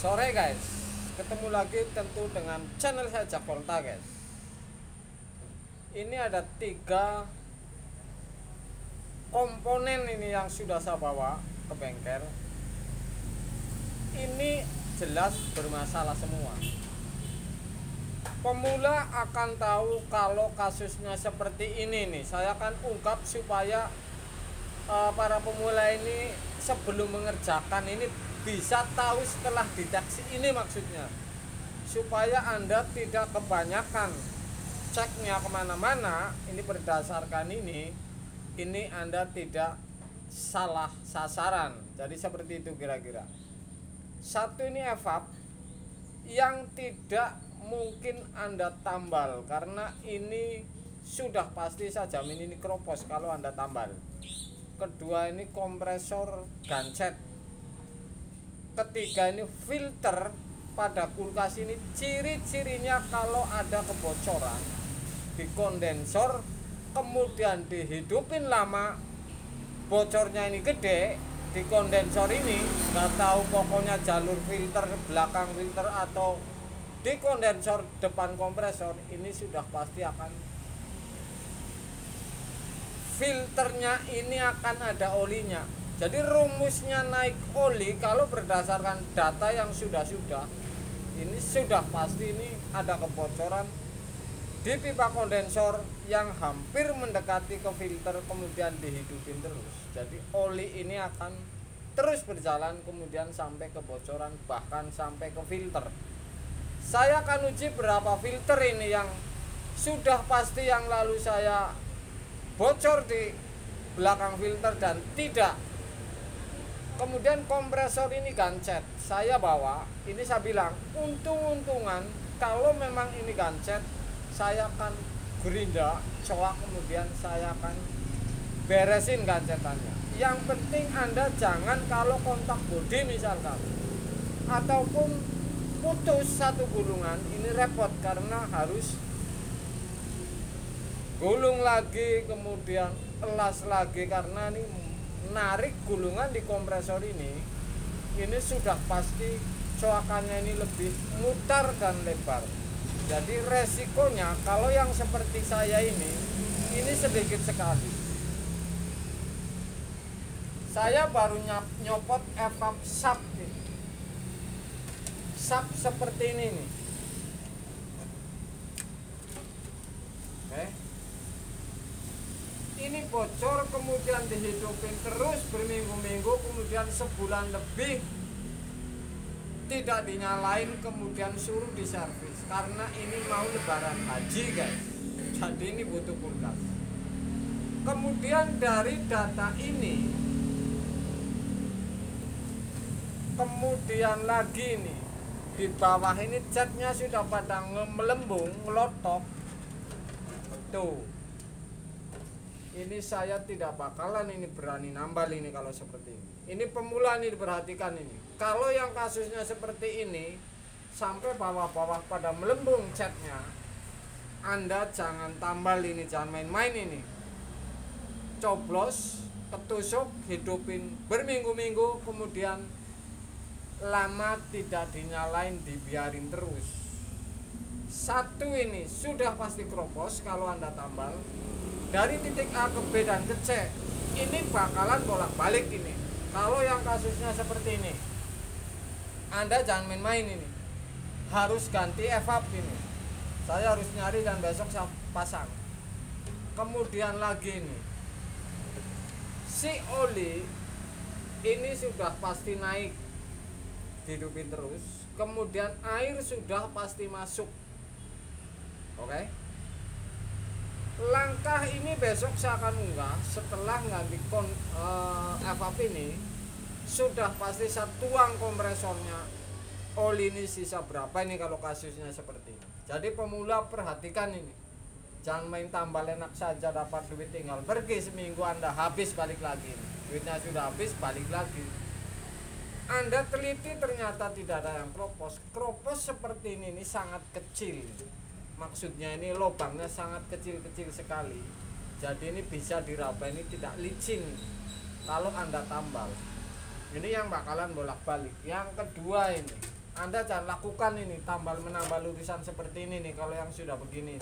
Sore guys, ketemu lagi tentu dengan channel saya Jak Volta guys. Ini ada 3 komponen ini yang sudah saya bawa ke bengkel. Ini jelas bermasalah semua. Pemula akan tahu kalau kasusnya seperti ini nih. Saya akan ungkap supaya para pemula ini sebelum mengerjakan ini bisa tahu setelah deteksi ini maksudnya, supaya Anda tidak kebanyakan ceknya kemana-mana. Ini berdasarkan ini Anda tidak salah sasaran. Jadi seperti itu kira-kira. Satu, ini evap yang tidak mungkin Anda tambal, karena ini sudah pasti saya jamin ini kropos kalau Anda tambal. Kedua, ini kompresor gancet. Ketiga, ini filter pada kulkas ini. Ciri-cirinya kalau ada kebocoran di kondensor kemudian dihidupin lama, bocornya ini gede di kondensor ini, nggak tahu pokoknya jalur filter belakang filter atau di kondensor depan kompresor, ini sudah pasti akan filternya ini akan ada olinya. Jadi rumusnya naik oli kalau berdasarkan data yang sudah ini sudah pasti ini ada kebocoran di pipa kondensor yang hampir mendekati ke filter, kemudian dihidupin terus. Jadi oli ini akan terus berjalan kemudian sampai kebocoran, bahkan sampai ke filter. Saya akan uji berapa filter ini yang sudah pasti yang lalu saya bocor di belakang filter dan tidak. Kemudian kompresor ini gancet, saya bawa, ini saya bilang untung-untungan kalau memang ini gancet, saya akan gerinda, coak, kemudian saya akan beresin gancetannya. Yang penting Anda jangan kalau kontak bodi misalkan ataupun putus satu gulungan, ini repot karena harus gulung lagi kemudian elas lagi, karena ini narik gulungan di kompresor ini sudah pasti coakannya ini lebih mutar dan lebar. Jadi resikonya kalau yang seperti saya ini sedikit sekali. Saya baru nyopot evap sap ini. Sap seperti ini nih. Oke. Ini bocor kemudian dihidupin terus berminggu-minggu, kemudian sebulan lebih tidak dinyalain, kemudian suruh diservis karena ini mau lebaran haji guys. Jadi ini butuh kulkas. Kemudian dari data ini, kemudian lagi nih di bawah ini catnya sudah pada melembung, ngelotok tuh. Ini saya tidak bakalan ini berani nambal ini kalau seperti ini. Ini pemula nih, diperhatikan ini. Kalau yang kasusnya seperti ini sampai bawah-bawah pada melembung catnya, Anda jangan tambal ini, jangan main-main ini. Coblos, ketusuk, hidupin berminggu-minggu, kemudian lama tidak dinyalain, dibiarin terus. Satu, ini sudah pasti kropos kalau Anda tambal. Dari titik A ke B dan ke C ini bakalan bolak-balik ini. Kalau yang kasusnya seperti ini, Anda jangan main-main ini. Harus ganti evap ini. Saya harus nyari dan besok saya pasang. Kemudian lagi ini, si oli ini sudah pasti naik, dihidupin terus. Kemudian air sudah pasti masuk. Oke. Langkah ini besok saya akan unggah setelah ganti evap ini. Sudah pasti saya tuang kompresornya. Oli ini sisa berapa ini kalau kasusnya seperti ini. Jadi pemula perhatikan ini. Jangan main tambal enak saja dapat duit tinggal pergi, seminggu Anda habis balik lagi. Duitnya sudah habis balik lagi. Anda teliti ternyata tidak ada yang kropos. Kropos seperti ini sangat kecil. Maksudnya ini lubangnya sangat kecil-kecil sekali. Jadi ini bisa diraba, ini tidak licin kalau Anda tambal. Ini yang bakalan bolak-balik. Yang kedua ini, Anda jangan lakukan ini menambah lurusan seperti ini nih. Kalau yang sudah begini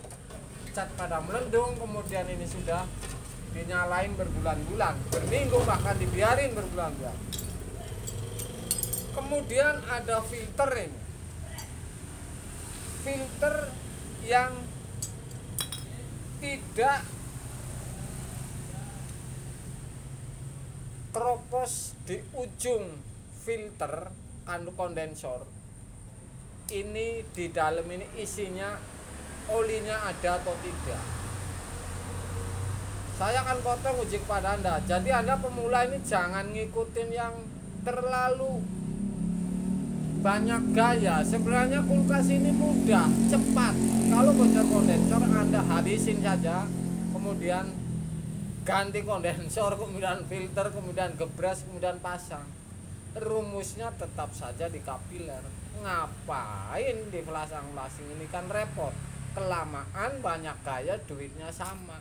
cat pada melendung, kemudian ini sudah dinyalain berbulan-bulan, berminggu, bahkan dibiarin berbulan-bulan. Kemudian ada filter ini, filter yang tidak keropos di ujung filter kondensor. Ini di dalam ini isinya olinya ada atau tidak. Saya akan potong uji kepada Anda. Jadi Anda pemula ini jangan ngikutin yang terlalu banyak gaya. Sebenarnya kulkas ini mudah, cepat. Kalau bocor kondensor Anda habisin saja, kemudian ganti kondensor, kemudian filter, kemudian gebras, kemudian pasang. Rumusnya tetap saja di kapiler. Ngapain di flasang-flasing ini, kan repot. Kelamaan banyak gaya, duitnya sama.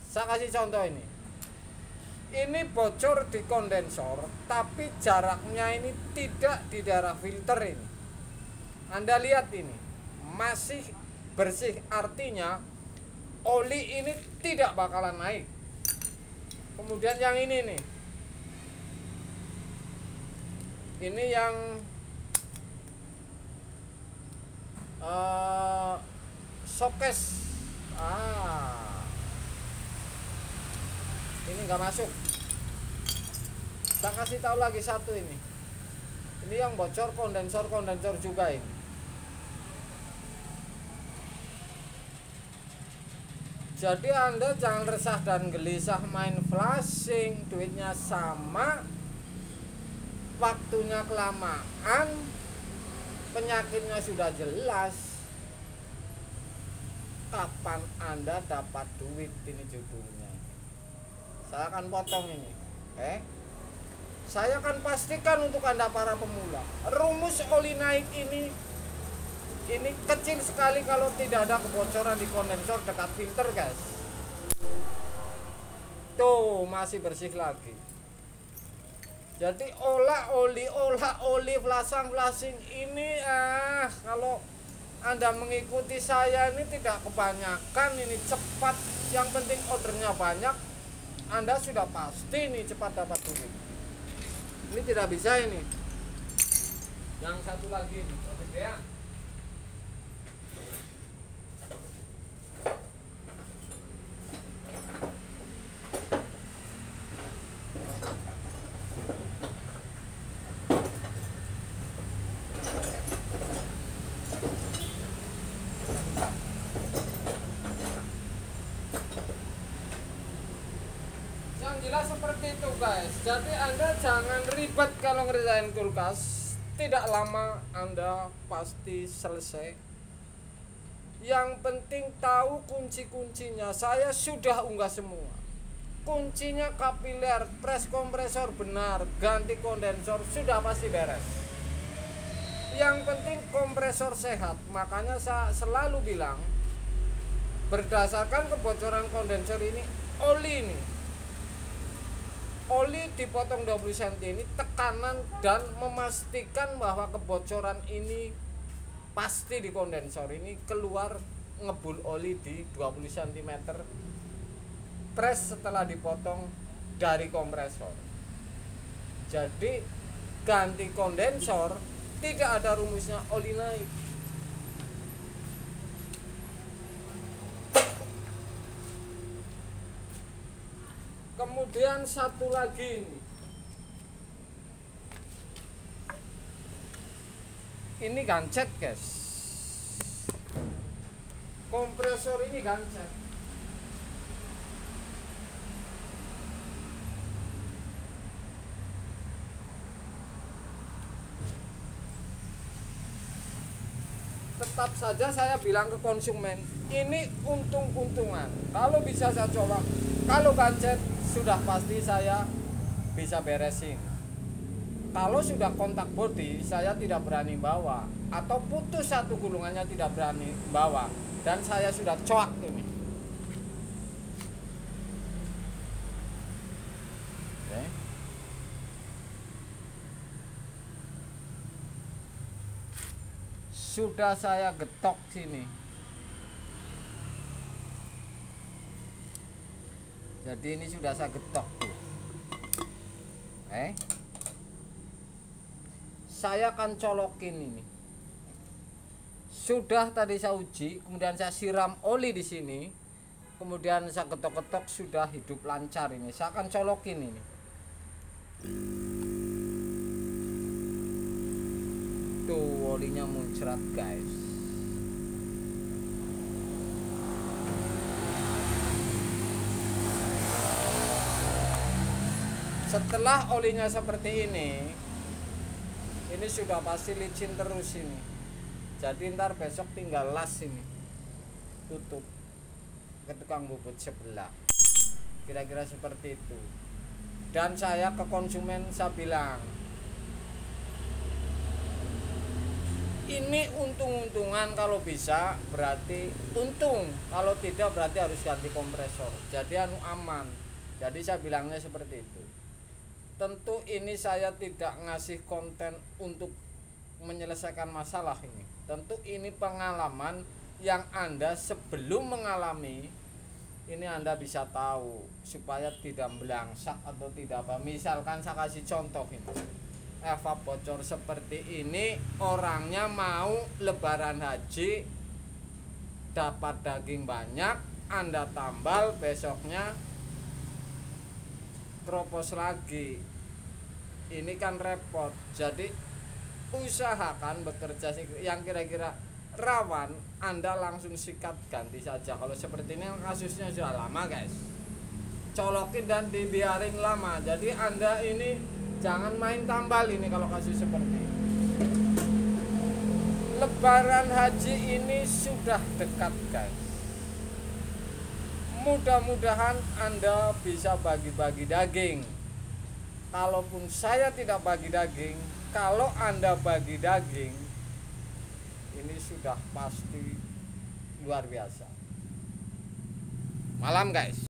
Saya kasih contoh ini. Ini bocor di kondensor, tapi jaraknya ini tidak di daerah filter ini. Anda lihat ini, masih bersih, artinya oli ini tidak bakalan naik. Kemudian yang ini nih, ini yang showcase, ini nggak masuk. Saya kasih tahu lagi satu ini yang bocor kondensor juga ini. Jadi Anda jangan resah dan gelisah main flashing, duitnya sama, waktunya kelamaan, penyakitnya sudah jelas. Kapan Anda dapat duit, ini judulnya. Saya akan potong ini. Saya akan pastikan untuk Anda para pemula, rumus oli naik ini kecil sekali kalau tidak ada kebocoran di kondensor dekat filter, guys. Tuh, masih bersih lagi. Jadi olah oli flasing ini kalau Anda mengikuti saya ini tidak kebanyakan, ini cepat, yang penting ordernya banyak, Anda sudah pasti ini cepat dapat duit. Ini tidak bisa ini. Yang satu lagi ini, ya. Jelas seperti itu, guys. Jadi Anda jangan ribet kalau ngerjain kulkas. Tidak lama Anda pasti selesai. Yang penting tahu kunci-kuncinya. Saya sudah unggah semua. Kuncinya kapiler, press kompresor benar, ganti kondensor, sudah pasti beres. Yang penting kompresor sehat. Makanya saya selalu bilang, berdasarkan kebocoran kondensor ini, oli dipotong 20 cm ini tekanan dan memastikan bahwa kebocoran ini pasti di kondensor ini keluar ngebul oli di 20 cm press setelah dipotong dari kompresor. Jadi ganti kondensor tidak ada rumusnya oli naik. Kemudian satu lagi ini gancet, guys. Kompresor ini gancet. Tetap saja saya bilang ke konsumen, ini untung-untungan. Kalau bisa saya coba, kalau gancet sudah pasti saya bisa beresin. Kalau sudah kontak bodi, saya tidak berani bawa, atau putus satu gulungannya tidak berani bawa, dan saya sudah coak ini. sudah saya getok sini. Jadi ini sudah saya getok tuh. Saya akan colokin ini. Sudah tadi saya uji, kemudian saya siram oli di sini. Kemudian saya ketok-ketok, sudah hidup lancar ini. Saya akan colokin ini. Tuh olinya muncrat guys. Setelah olinya seperti ini sudah pasti licin terus ini. Jadi ntar besok tinggal las ini, tutup ke tukang bubut sebelah. Kira-kira seperti itu. Dan saya ke konsumen saya bilang, ini untung-untungan, kalau bisa berarti untung, kalau tidak berarti harus ganti kompresor. Jadi aman. Jadi saya bilangnya seperti itu. Tentu ini saya tidak ngasih konten untuk menyelesaikan masalah ini. Tentu ini pengalaman yang Anda sebelum mengalami ini Anda bisa tahu supaya tidak belangsak atau tidak apa. Misalkan saya kasih contoh ini. Evap bocor seperti ini, orangnya mau lebaran haji dapat daging banyak, Anda tambal, besoknya kropos lagi. Ini kan repot. Jadi usahakan bekerja yang kira-kira rawan, Anda langsung sikat ganti saja. Kalau seperti ini kasusnya sudah lama guys, colokin dan dibiarin lama. Jadi Anda ini jangan main tambal ini kalau kasus seperti ini. Lebaran haji ini sudah dekat guys. Mudah-mudahan Anda bisa bagi-bagi daging. Kalaupun saya tidak bagi daging, kalau Anda bagi daging, ini sudah pasti luar biasa. Malam guys.